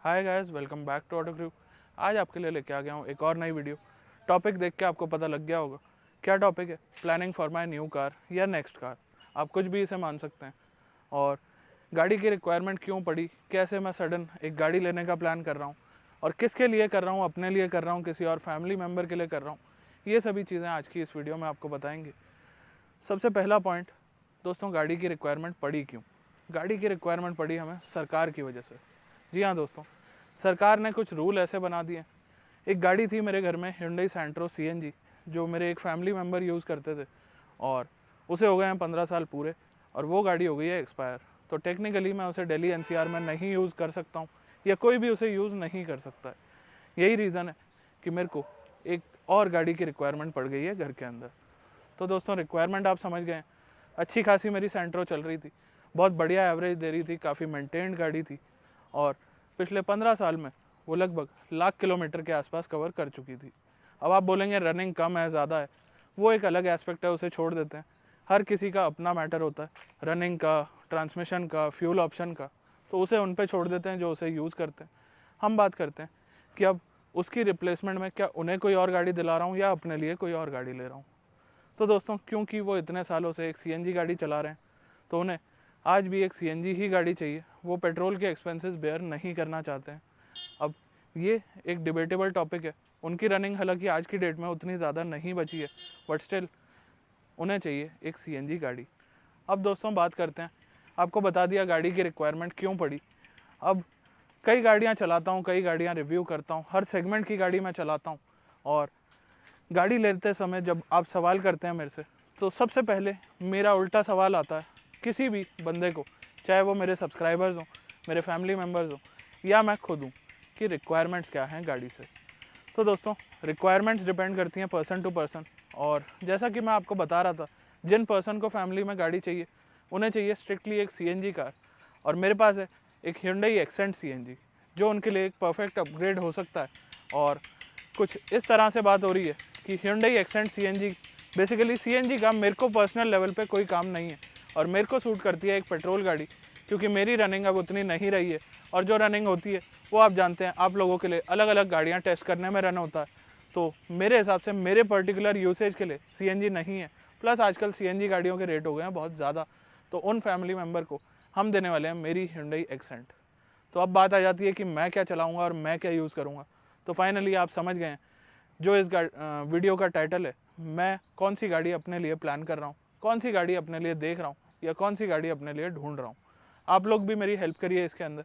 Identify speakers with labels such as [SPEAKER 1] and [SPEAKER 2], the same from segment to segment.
[SPEAKER 1] Hi guys, welcome back to auto crew. आज आपके लिए लेके आ गया हूँ एक और नई वीडियो। टॉपिक देख के आपको पता लग गया होगा क्या टॉपिक है। Planning for my new car या नेक्स्ट कार, आप कुछ भी इसे मान सकते हैं। और गाड़ी की रिक्वायरमेंट क्यों पड़ी, कैसे मैं सडन एक गाड़ी लेने का प्लान कर रहा हूँ और किसके लिए कर रहा हूँ, अपने लिए कर रहा हूँ, किसी और फैमिली मेम्बर के लिए कर रहा हूँ, ये सभी चीज़ें आज की इस वीडियो में आपको बताएंगे। सबसे पहला पॉइंट दोस्तों, गाड़ी की रिक्वायरमेंट पड़ी क्यों। गाड़ी की रिक्वायरमेंट पड़ी हमें सरकार की वजह से। जी हाँ दोस्तों, सरकार ने कुछ रूल ऐसे बना दिए। एक गाड़ी थी मेरे घर में, Hyundai Santro CNG, जो मेरे एक फैमिली मेम्बर यूज़ करते थे और उसे हो गए हैं 15 साल पूरे और वो गाड़ी हो गई है एक्सपायर। तो टेक्निकली मैं उसे दिल्ली NCR में नहीं यूज़ कर सकता हूँ या कोई भी उसे यूज़ नहीं कर सकता है। यही रीज़न है कि मेरे को एक और गाड़ी की रिक्वायरमेंट पड़ गई है घर के अंदर। तो दोस्तों, रिक्वायरमेंट आप समझ गए। अच्छी खासी मेरी सेंट्रो चल रही थी, बहुत बढ़िया एवरेज दे रही थी, काफ़ी मेंटेन्ड गाड़ी थी और पिछले 15 साल में वो लगभग 1,00,000 किलोमीटर के आसपास कवर कर चुकी थी। अब आप बोलेंगे रनिंग कम है, ज़्यादा है, वो एक अलग एस्पेक्ट है, उसे छोड़ देते हैं। हर किसी का अपना मैटर होता है, रनिंग का, ट्रांसमिशन का, फ्यूल ऑप्शन का, तो उसे उन पे छोड़ देते हैं जो उसे यूज़ करते हैं। हम बात करते हैं कि अब उसकी रिप्लेसमेंट में क्या उन्हें कोई और गाड़ी दिला रहा हूँ या अपने लिए कोई और गाड़ी ले रहा हूँ। तो दोस्तों, क्योंकि वो इतने सालों से एक CNG गाड़ी चला रहे हैं तो उन्हें आज भी एक CNG ही गाड़ी चाहिए। वो पेट्रोल के एक्सपेंसेस बेयर नहीं करना चाहते हैं। अब ये एक डिबेटेबल टॉपिक है। उनकी रनिंग हालांकि आज की डेट में उतनी ज़्यादा नहीं बची है, बट स्टिल उन्हें चाहिए एक CNG गाड़ी। अब दोस्तों बात करते हैं, आपको बता दिया गाड़ी की रिक्वायरमेंट क्यों पड़ी। अब कई गाड़ियाँ चलाता हूँ, कई गाड़ियाँ रिव्यू करता हूँ, हर सेगमेंट की गाड़ी मैं चलाता हूँ और गाड़ी लेते समय जब आप सवाल करते हैं मेरे से, तो सबसे पहले मेरा उल्टा सवाल आता है किसी भी बंदे को, चाहे वो मेरे सब्सक्राइबर्स हों, मेरे फैमिली मेम्बर्स हों या मैं खुद हूँ, कि रिक्वायरमेंट्स क्या हैं गाड़ी से। तो दोस्तों, रिक्वायरमेंट्स डिपेंड करती हैं पर्सन टू पर्सन। और जैसा कि मैं आपको बता रहा था, जिन पर्सन को फैमिली में गाड़ी चाहिए उन्हें चाहिए स्ट्रिक्टली एक CNG कार, और मेरे पास है एक Hyundai Accent CNG, जो उनके लिए एक परफेक्ट अपग्रेड हो सकता है। और कुछ इस तरह से बात हो रही है कि Hyundai Accent CNG basically CNG का मेरे को पर्सनल लेवल पे कोई काम नहीं है और मेरे को सूट करती है एक पेट्रोल गाड़ी, क्योंकि मेरी रनिंग अब उतनी नहीं रही है और जो रनिंग होती है वो आप जानते हैं, आप लोगों के लिए अलग अलग गाड़ियाँ टेस्ट करने में रन होता है। तो मेरे हिसाब से मेरे पर्टिकुलर यूसेज के लिए CNG नहीं है। प्लस आजकल CNG गाड़ियों के रेट हो गए हैं बहुत ज़्यादा, तो उन फैमिली मेम्बर को हम देने वाले हैं मेरी Hyundai Accent। तो अब बात आ जाती है कि मैं क्या चलाऊँगा और मैं क्या यूज़ करूँगा। तो फाइनली आप समझ गए हैं जो इस वीडियो का टाइटल है, मैं कौन सी गाड़ी अपने लिए प्लान कर रहा हूँ, कौन सी गाड़ी अपने लिए देख रहा हूँ या कौन सी गाड़ी अपने लिए ढूंढ रहा हूँ। आप लोग भी मेरी हेल्प करिए इसके अंदर,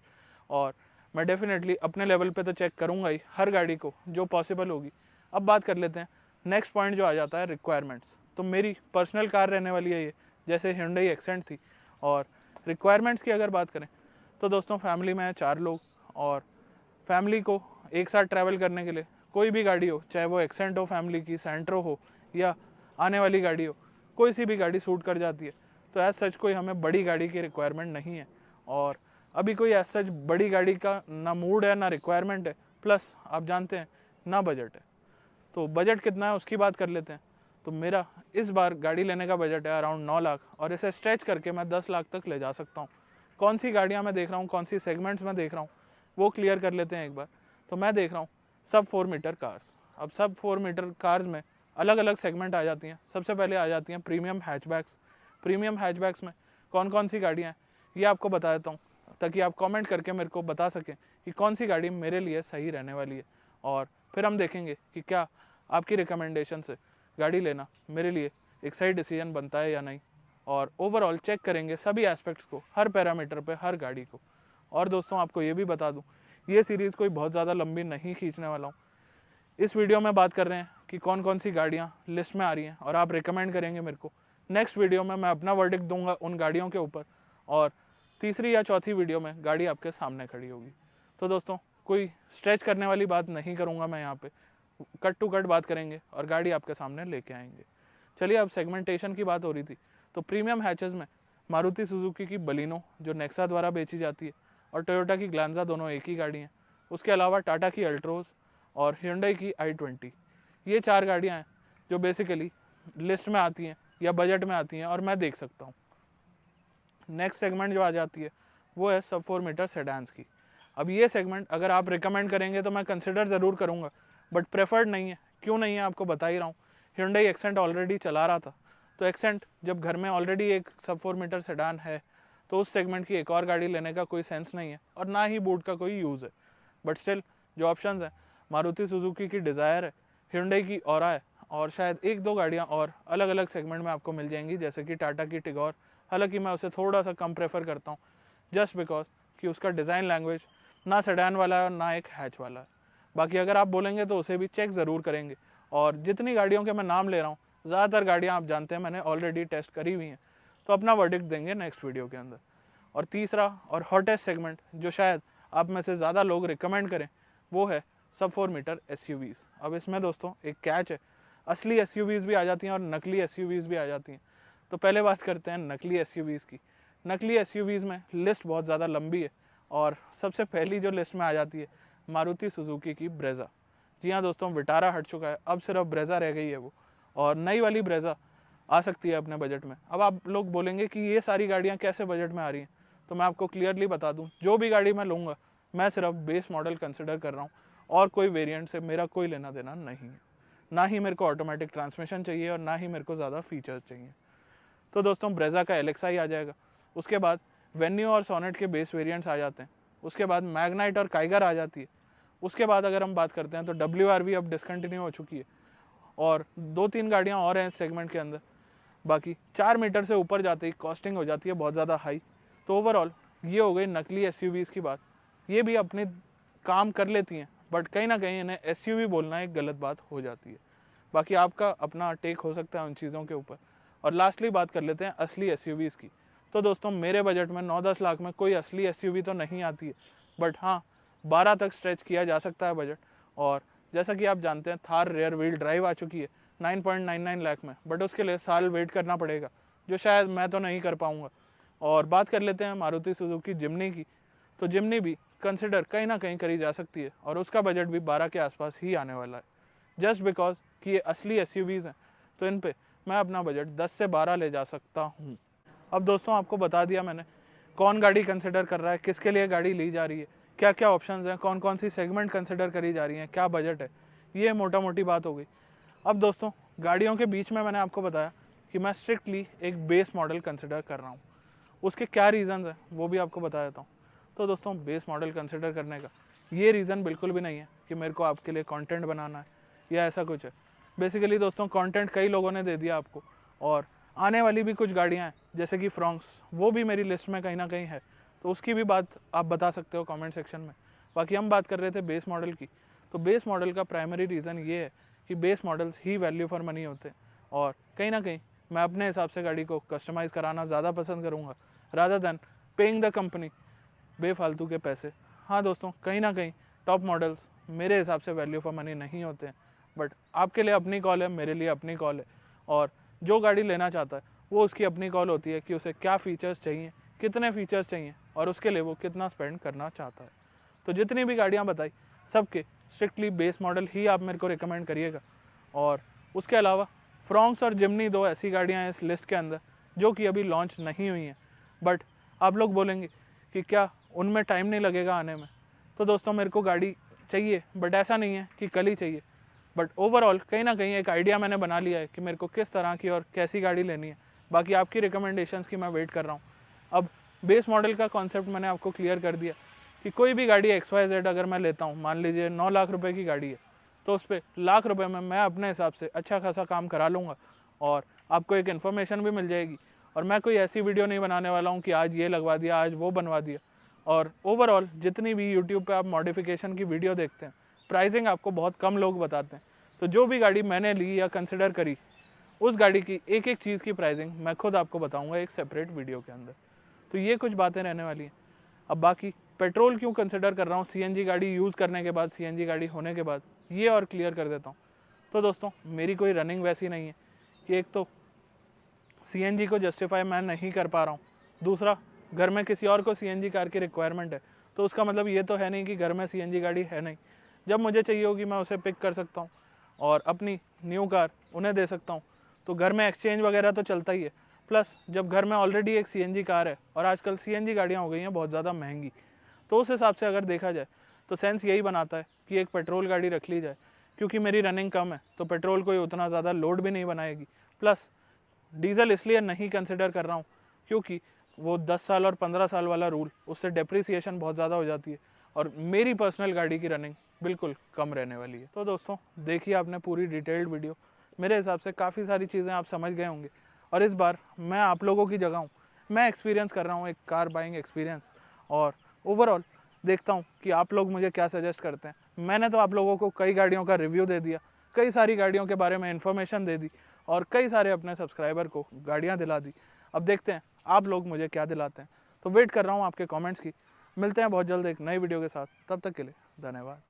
[SPEAKER 1] और मैं डेफिनेटली अपने लेवल पे तो चेक करूँगा ही हर गाड़ी को जो पॉसिबल होगी। अब बात कर लेते हैं नेक्स्ट पॉइंट जो आ जाता है रिक्वायरमेंट्स। तो मेरी पर्सनल कार रहने वाली है ये, जैसे Hyundai Accent थी। और रिक्वायरमेंट्स की अगर बात करें तो दोस्तों, फैमिली में है 4 लोग और फैमिली को एक साथ ट्रैवल करने के लिए कोई भी गाड़ी हो, चाहे वो एक्सेंट हो फैमिली की, सेंट्रो हो या आने वाली गाड़ी हो, कोई सी भी गाड़ी सूट कर जाती है। तो एज सच कोई हमें बड़ी गाड़ी की रिक्वायरमेंट नहीं है और अभी कोई एज सच बड़ी गाड़ी का ना मूड है, ना रिक्वायरमेंट है, प्लस आप जानते हैं ना बजट है। तो बजट कितना है उसकी बात कर लेते हैं। तो मेरा इस बार गाड़ी लेने का बजट है अराउंड 9 लाख और इसे स्ट्रेच करके मैं 10 लाख तक ले जा सकता हूँ। कौन सी गाड़ियाँ मैं देख रहा हूँ, कौन सी सेगमेंट्स में देख रहा हूँ, वो क्लियर कर लेते हैं एक बार। तो मैं देख रहा हूँ सब 4 मीटर कार्स। अब सब 4 मीटर कार्स में अलग अलग सेगमेंट आ जाती हैं। सबसे पहले आ जाती हैं प्रीमियम हैचबैक्स। प्रीमियम हैचबैक्स में कौन कौन सी गाड़ियाँ हैं ये आपको बता देता हूँ, ताकि आप कमेंट करके मेरे को बता सकें कि कौन सी गाड़ी मेरे लिए सही रहने वाली है। और फिर हम देखेंगे कि क्या आपकी रिकमेंडेशन से गाड़ी लेना मेरे लिए एक सही डिसीजन बनता है या नहीं। और ओवरऑल चेक करेंगे सभी एस्पेक्ट्स को, हर पैरामीटर पे हर गाड़ी को। और दोस्तों, आपको ये भी बता दूं, ये सीरीज़ कोई बहुत ज़्यादा लंबी नहीं खींचने वाला हूँ। इस वीडियो में बात कर रहे हैं कि कौन कौन सी गाड़ियाँ लिस्ट में आ रही हैं और आप रिकमेंड करेंगे मेरे को। नेक्स्ट वीडियो में मैं अपना वर्डिक्ट दूंगा उन गाड़ियों के ऊपर और तीसरी या चौथी वीडियो में गाड़ी आपके सामने खड़ी होगी। तो दोस्तों, कोई स्ट्रेच करने वाली बात नहीं करूँगा मैं यहाँ पे, कट टू कट बात करेंगे और गाड़ी आपके सामने लेके आएंगे। चलिए, अब सेगमेंटेशन की बात हो रही थी, तो प्रीमियम हैचेस में मारुति सुजुकी की बलिनो जो नेक्सा द्वारा बेची जाती है और टोयोटा की ग्लांजा दोनों एक ही गाड़ी हैं। उसके अलावा टाटा की अल्ट्रोज और Hyundai की i20, ये 4 गाड़ियाँ हैं जो बेसिकली लिस्ट में आती हैं या बजट में आती हैं और मैं देख सकता हूँ। नेक्स्ट सेगमेंट जो आ जाती है वो है सब 4 मीटर सेडान्स की। अब ये सेगमेंट अगर आप रिकमेंड करेंगे तो मैं कंसिडर ज़रूर करूँगा, बट प्रेफर्ड नहीं है। क्यों नहीं है आपको बता ही रहा हूँ। Hyundai एक्सेंट ऑलरेडी चला रहा था, तो एक्सेंट जब घर में ऑलरेडी एक सब 4 मीटर सेडान है, तो उस सेगमेंट की एक और गाड़ी लेने का कोई सेंस नहीं है और ना ही बूट का कोई यूज़ है। बट स्टिल जो ऑप्शंस हैं, मारुति सुजुकी की डिज़ायर है, Hyundai की ऑरा है, और शायद एक दो गाड़ियाँ और अलग अलग सेगमेंट में आपको मिल जाएंगी, जैसे कि टाटा की टिगोर। हालांकि मैं उसे थोड़ा सा कम प्रेफर करता हूँ, जस्ट बिकॉज कि उसका डिज़ाइन लैंग्वेज ना सेडान वाला है और ना एक हैच वाला है। बाकी अगर आप बोलेंगे तो उसे भी चेक ज़रूर करेंगे। और जितनी गाड़ियों के मैं नाम ले रहा हूँ, ज़्यादातर गाड़ियाँ आप जानते हैं मैंने ऑलरेडी टेस्ट करी हुई हैं, तो अपना वर्डिक्ट देंगे नेक्स्ट वीडियो के अंदर। और तीसरा और हॉटेस्ट सेगमेंट जो शायद आप में से ज़्यादा लोग रिकमेंड करें, वो है सब 4 मीटर SUVs। अब इसमें दोस्तों एक कैच है, असली SUVs भी आ जाती हैं और नकली SUVs भी आ जाती हैं। तो पहले बात करते हैं नकली SUVs की। नकली SUVs में लिस्ट बहुत ज़्यादा लंबी है, और सबसे पहली जो लिस्ट में आ जाती है मारुति सुजुकी की ब्रेज़ा। जी हाँ दोस्तों, विटारा हट चुका है, अब सिर्फ ब्रेज़ा रह गई है वो, और नई वाली ब्रेज़ा आ सकती है अपने बजट में। अब आप लोग बोलेंगे कि ये सारी गाड़ियाँ कैसे बजट में आ रही हैं, तो मैं आपको क्लियरली बता दूं, जो भी गाड़ी मैं लूँगा मैं सिर्फ बेस मॉडल कंसिडर कर रहा हूँ, और कोई वेरिएंट से मेरा कोई लेना देना नहीं है। ना ही मेरे को ऑटोमेटिक ट्रांसमिशन चाहिए और ना ही मेरे को ज़्यादा फीचर्स चाहिए। तो दोस्तों ब्रेज़ा का LXi आ जाएगा, उसके बाद वेन्यू और सोनेट के बेस वेरिएंट्स आ जाते हैं, उसके बाद मैग्नाइट और काइगर आ जाती है, उसके बाद अगर हम बात करते हैं तो WRV अब डिसकंटिन्यू हो चुकी है, और 2-3 गाड़ियाँ और हैं इस सेगमेंट के अंदर। बाकी 4 मीटर से ऊपर जाते ही कॉस्टिंग हो जाती है बहुत ज़्यादा हाई। तो ओवरऑल ये हो गई नकली SUVs की बात। ये भी अपने काम कर लेती हैं, बट कहीं ना कहीं इन्हें SUV बोलना एक गलत बात हो जाती है। बाकी आपका अपना टेक हो सकता है उन चीज़ों के ऊपर। और लास्टली बात कर लेते हैं असली SUVs की। तो दोस्तों मेरे बजट में 9-10 लाख में कोई असली SUV तो नहीं आती है, बट हाँ 12 तक स्ट्रेच किया जा सकता है बजट। और जैसा कि आप जानते हैं थार रेयर व्हील ड्राइव आ चुकी है 9.99 लाख में, बट उसके लिए साल वेट करना पड़ेगा, जो शायद मैं तो नहीं कर पाऊँगा। और बात कर लेते हैं मारुति सुजुकी जिम्नी की। तो जिम्नी भी कंसिडर कहीं ना कहीं करी जा सकती है, और उसका बजट भी 12 के आसपास ही आने वाला है, जस्ट बिकॉज कि ये असली SUVs हैं, तो इन पे मैं अपना बजट 10 से 12 ले जा सकता हूँ। अब दोस्तों आपको बता दिया मैंने कौन गाड़ी कंसिडर कर रहा है, किसके लिए गाड़ी ली जा रही है, क्या क्या ऑप्शंस हैं, कौन कौन सी सेगमेंट कंसिडर करी जा रही हैं, क्या बजट है, ये मोटा मोटी बात हो गई। अब दोस्तों गाड़ियों के बीच में मैंने आपको बताया कि मैं स्ट्रिक्टली एक बेस मॉडल कंसिडर कर रहा हूँ। उसके क्या रीज़न्स हैं वो भी आपको बता देता हूँ। तो दोस्तों बेस मॉडल कंसिडर करने का ये रीज़न बिल्कुल भी नहीं है कि मेरे को आपके लिए कंटेंट बनाना है या ऐसा कुछ है। बेसिकली दोस्तों कंटेंट कई लोगों ने दे दिया आपको, और आने वाली भी कुछ गाड़ियाँ हैं जैसे कि फ्रॉन्क्स, वो भी मेरी लिस्ट में कहीं ना कहीं है, तो उसकी भी बात आप बता सकते हो कमेंट सेक्शन में। बाकी हम बात कर रहे थे बेस मॉडल की, तो बेस मॉडल का प्राइमरी रीज़न ये है कि base models he value for money होते हैं, और कहीं ना कहीं मैं अपने हिसाब से गाड़ी को कस्टमाइज़ कराना ज़्यादा पसंद करूँगा rather than paying the company बेफालतू के पैसे। हाँ दोस्तों कहीं ना कहीं टॉप मॉडल्स मेरे हिसाब से वैल्यू फॉर मनी नहीं होते हैं, बट आपके लिए अपनी कॉल है, मेरे लिए अपनी कॉल है, और जो गाड़ी लेना चाहता है वो उसकी अपनी कॉल होती है कि उसे क्या फ़ीचर्स चाहिए, कितने फ़ीचर्स चाहिए, और उसके लिए वो कितना स्पेंड करना चाहता है। तो जितनी भी गाड़ियाँ बताई सबके स्ट्रिक्टली बेस मॉडल ही आप मेरे को रिकमेंड करिएगा। और उसके अलावा फ्रॉन्क्स और जिम्नी दो ऐसी गाड़ियाँ हैं इस लिस्ट के अंदर जो कि अभी लॉन्च नहीं हुई हैं, बट आप लोग बोलेंगे कि क्या उनमें टाइम नहीं लगेगा आने में। तो दोस्तों मेरे को गाड़ी चाहिए, बट ऐसा नहीं है कि कल ही चाहिए, बट ओवरऑल कहीं ना कहीं एक आइडिया मैंने बना लिया है कि मेरे को किस तरह की और कैसी गाड़ी लेनी है। बाकी आपकी रिकमेंडेशंस की मैं वेट कर रहा हूँ। अब बेस मॉडल का कॉन्सेप्ट मैंने आपको क्लियर कर दिया कि कोई भी गाड़ी XYZ अगर मैं लेता हूँ, मान लीजिए 9 लाख रुपए की गाड़ी है, तो उस पर लाख रुपए में मैं अपने हिसाब से अच्छा खासा काम करा लूँगा, और आपको एक इन्फॉर्मेशन भी मिल जाएगी। और मैं कोई ऐसी वीडियो नहीं बनाने वाला हूँ कि आज ये लगवा दिया आज वो बनवा दिया। और ओवरऑल जितनी भी यूट्यूब पे आप मॉडिफिकेशन की वीडियो देखते हैं, प्राइसिंग आपको बहुत कम लोग बताते हैं। तो जो भी गाड़ी मैंने ली या कंसिडर करी, उस गाड़ी की एक एक चीज़ की प्राइसिंग मैं खुद आपको बताऊंगा एक सेपरेट वीडियो के अंदर। तो ये कुछ बातें रहने वाली हैं। अब बाकी पेट्रोल क्यों कंसिडर कर रहा हूँ CNG गाड़ी यूज़ करने के बाद, CNG गाड़ी होने के बाद, ये और क्लियर कर देता हूँ। तो दोस्तों मेरी कोई रनिंग वैसी नहीं है कि एक तो CNG को जस्टिफाई मैं नहीं कर पा रहा हूँ, दूसरा घर में किसी और को CNG कार की रिक्वायरमेंट है, तो उसका मतलब ये तो है नहीं कि घर में CNG गाड़ी है नहीं। जब मुझे चाहिए होगी मैं उसे पिक कर सकता हूँ और अपनी न्यू कार उन्हें दे सकता हूँ। तो घर में एक्सचेंज वगैरह तो चलता ही है, प्लस जब घर में ऑलरेडी एक CNG कार है, और आजकल CNG गाड़ियाँ हो गई हैं बहुत ज़्यादा महंगी, तो उस हिसाब से अगर देखा जाए तो सेंस यही बनाता है कि एक पेट्रोल गाड़ी रख ली जाए, क्योंकि मेरी रनिंग कम है तो पेट्रोल कोई उतना ज़्यादा लोड भी नहीं बनाएगी। प्लस डीजल इसलिए नहीं कंसिडर कर रहा हूँ क्योंकि वो 10 साल और 15 साल वाला रूल, उससे डेप्रिसिएशन बहुत ज़्यादा हो जाती है और मेरी पर्सनल गाड़ी की रनिंग बिल्कुल कम रहने वाली है। तो दोस्तों देखिए आपने पूरी डिटेल्ड वीडियो, मेरे हिसाब से काफ़ी सारी चीज़ें आप समझ गए होंगे और इस बार मैं आप लोगों की जगह हूँ, मैं एक्सपीरियंस कर रहा हूँ एक कार बाइंग एक्सपीरियंस और ओवरऑल देखता हूँ कि आप लोग मुझे क्या सजेस्ट करते हैं। मैंने तो आप लोगों को कई गाड़ियों का रिव्यू दे दिया, कई सारी गाड़ियों के बारे में इन्फॉर्मेशन दे दी और कई सारे अपने सब्सक्राइबर को गाड़ियाँ दिला दी। अब देखते हैं आप लोग मुझे क्या दिलाते हैं। तो वेट कर रहा हूँ आपके कमेंट्स की। मिलते हैं बहुत जल्द एक नई वीडियो के साथ, तब तक के लिए धन्यवाद।